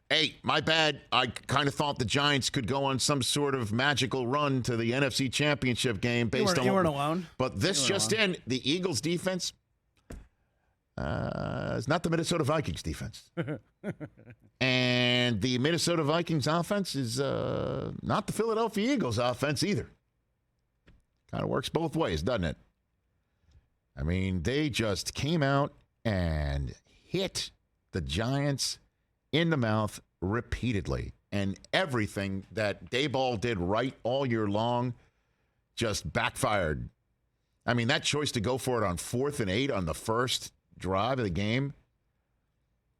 Hey, my bad. I kind of thought the Giants could go on some sort of magical run to the NFC Championship game based on. You weren't alone. But this just in: the Eagles' defense is not the Minnesota Vikings defense, and the Minnesota Vikings offense is not the Philadelphia Eagles offense either. Kind of works both ways, doesn't it? I mean, they just came out and hit the Giants in the mouth repeatedly. And everything that Dayball did right all year long just backfired. I mean, that choice to go for it on 4th and 8 on the first drive of the game,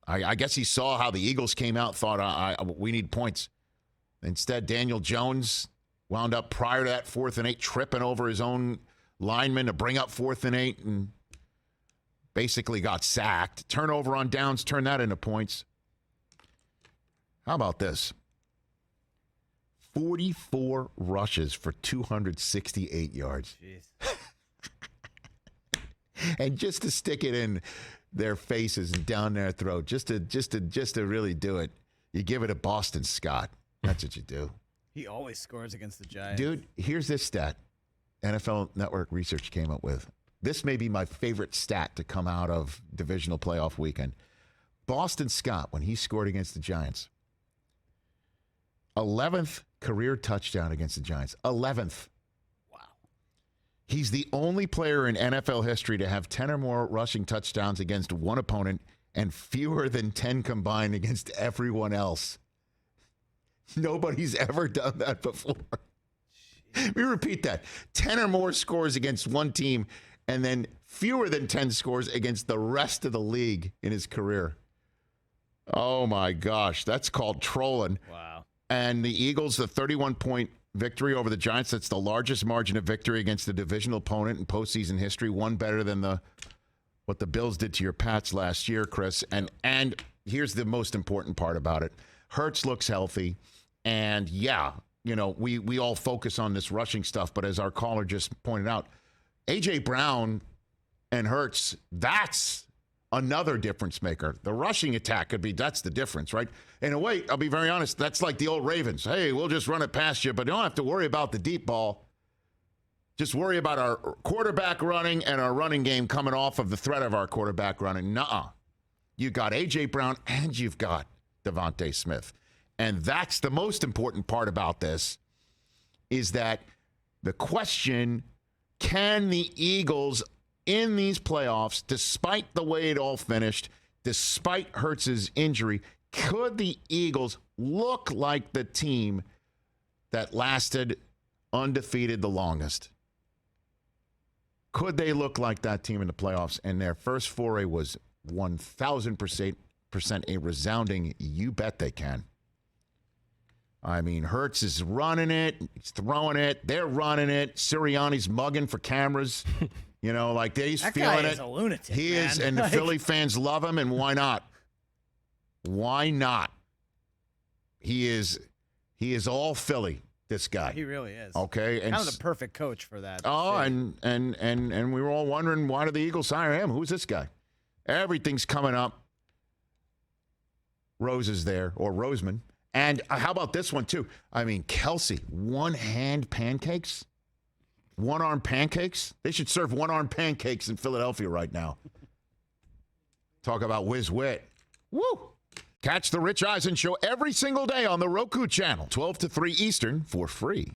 I guess he saw how the Eagles came out, thought, we need points. Instead, Daniel Jones wound up prior to that 4th and 8 tripping over his own lineman to bring up 4th and 8 and basically got sacked. Turnover on downs, turn that into points. How about this? 44 rushes for 268 yards. Jeez. And just to stick it in their faces and down their throat, just to really do it, you give it a Boston Scott. That's what you do. He always scores against the Giants. Dude, here's this stat NFL Network research came up with. This may be my favorite stat to come out of divisional playoff weekend. Boston Scott, when he scored against the Giants, 11th career touchdown against the Giants. 11th. Wow. He's the only player in NFL history to have 10 or more rushing touchdowns against one opponent and fewer than 10 combined against everyone else. Nobody's ever done that before. Let me repeat that. 10 or more scores against one team and then fewer than 10 scores against the rest of the league in his career. Oh, my gosh. That's called trolling. Wow. And the Eagles, the 31-point victory over the Giants, that's the largest margin of victory against a divisional opponent in postseason history, one better than what the Bills did to your Pats last year, Chris. And here's the most important part about it. Hurts looks healthy. And, yeah, you know, we all focus on this rushing stuff, but as our caller just pointed out, A.J. Brown and Hurts, that's another difference maker. The rushing attack that's the difference, right? In a way, I'll be very honest, that's like the old Ravens. Hey, we'll just run it past you, but you don't have to worry about the deep ball. Just worry about our quarterback running and our running game coming off of the threat of our quarterback running. Nuh-uh. You got A.J. Brown and you've got Devontae Smith. And that's the most important part about this, is that the question, can the Eagles in these playoffs, despite the way it all finished, despite Hurts' injury, could the Eagles look like the team that lasted undefeated the longest? Could they look like that team in the playoffs? And their first foray was 1,000% a resounding, you bet they can. I mean, Hurts is running it. He's throwing it. They're running it. Sirianni's mugging for cameras. You know, like he's that feeling guy it. Is a lunatic, he man. is, and the Philly fans love him, and why not? Why not? He is all Philly, this guy. He really is. Okay. And kind of the perfect coach for that. Oh, and we were all wondering, why did the Eagles hire him? Who's this guy? Everything's coming up. Rose is there, or Roseman. And how about this one, too? I mean, Kelsey, one-hand pancakes? One-arm pancakes? They should serve one-arm pancakes in Philadelphia right now. Talk about whiz-wit. Woo! Catch the Rich Eisen Show every single day on the Roku channel, 12 to 3 Eastern, for free.